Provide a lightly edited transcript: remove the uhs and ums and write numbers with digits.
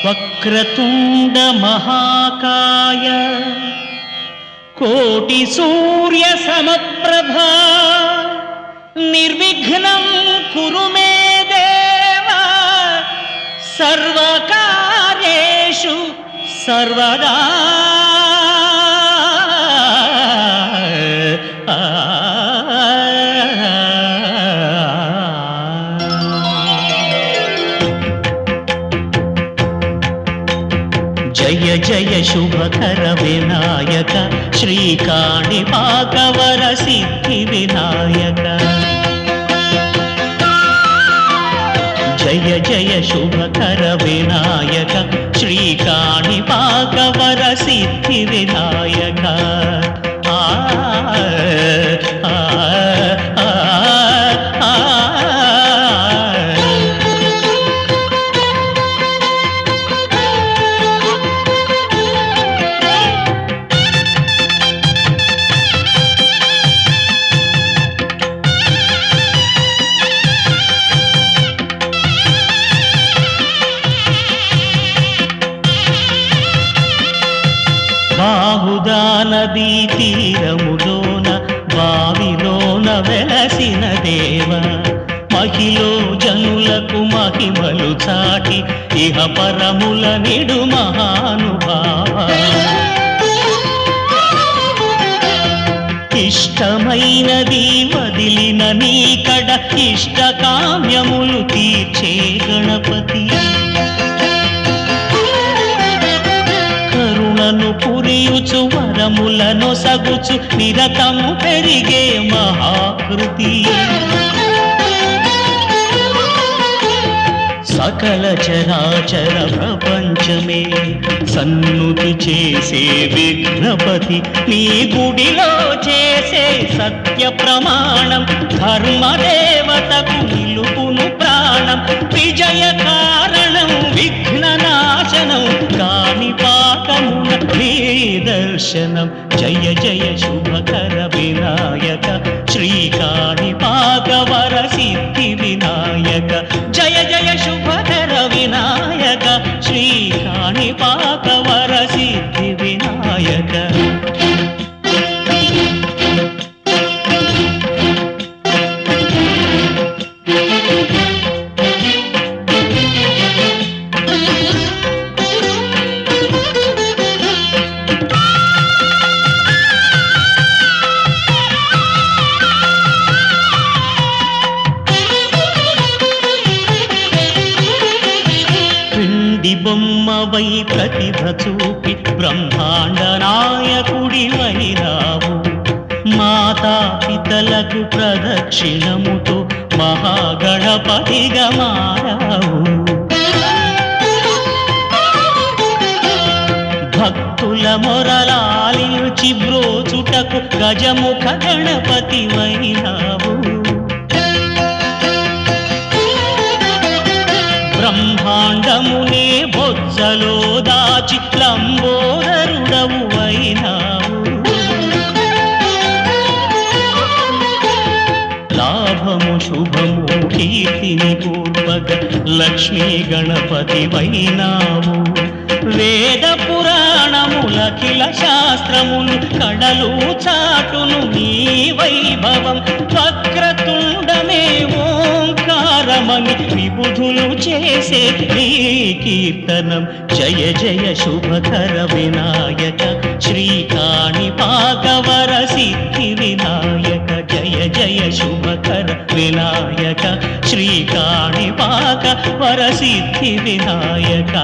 వక్రతుండ మహాకాయ కోటి సూర్య సమప్రభా నిర్విఘ్నం కురు మే దేవ సర్వకార్యేషు సర్వదా. జయ జయ శుభకర వినాయక శ్రీకాణిపాకవర సిద్ధి వినాయక. జయ జయ శుభకర వినాయక శ్రీకాణిపాకవర సిద్ధి వినాయక. బాహుదా నదీ తీరములోన బావిలోన వెలసిన దేవ మహిలో జనులకు మహిమలు చాటి ఇహ పరముల నిడు మహానుభావ. ఇష్టమైనది వదిలిన నీకడ ఇష్ట కామ్యములు తీర్చే గణపతి. కరుణను పురియుచు వరములను సగుచు నిరతము పెరిగే మహాకృతి. సకల చరాచర ప్రపంచమే సన్నుతి చేసే విఘ్నపతి. నీ గుడిలో చేసే సత్య ప్రమాణం ధర్మదేవతకు నిలుపును ప్రాణం. విజయ కారణం విఘ్న నాశనం కాణిపాకమున నీ దర్శనం. జయ జయ శుభకర వినాయక శ్రీకాణిపాకవర సిద్ధి వినాయక. జయ జయ శుభకర వినాయక శ్రీకాణిపాకవర సిద్ధి వినాయక. బొమ్మవై ప్రతిభ చూపి బ్రహ్మాండ నాయకుడి వైరావు. మాతా పితలకు ప్రదక్షిణముతో మహాగణపతిగా మారావు. భక్తుల మొరలాలించి బ్రోచుటకు గజముఖ గణపతి వైరావు. బ్రహ్మాండమునే బొజ్జలో దాచి లంబోదరుడవు అయినావు. లాభము శుభము కీర్తిని పూర్వక లక్ష్మీ గణపతి వైనావు. వేద పురాణములఖిల శాస్త్రములు కడలు చాటును నీ వైభవం. వక్రతుండమే ఓంకారమని విబుధులు చేసే నీ కీర్తనం. జయ జయ శుభకర వినాయక శ్రీకాణిపాకవర సిద్ధి వినాయక. జయ జయ శుభకర వినాయక శ్రీకాణిపాకవర సిద్ధి వినాయక.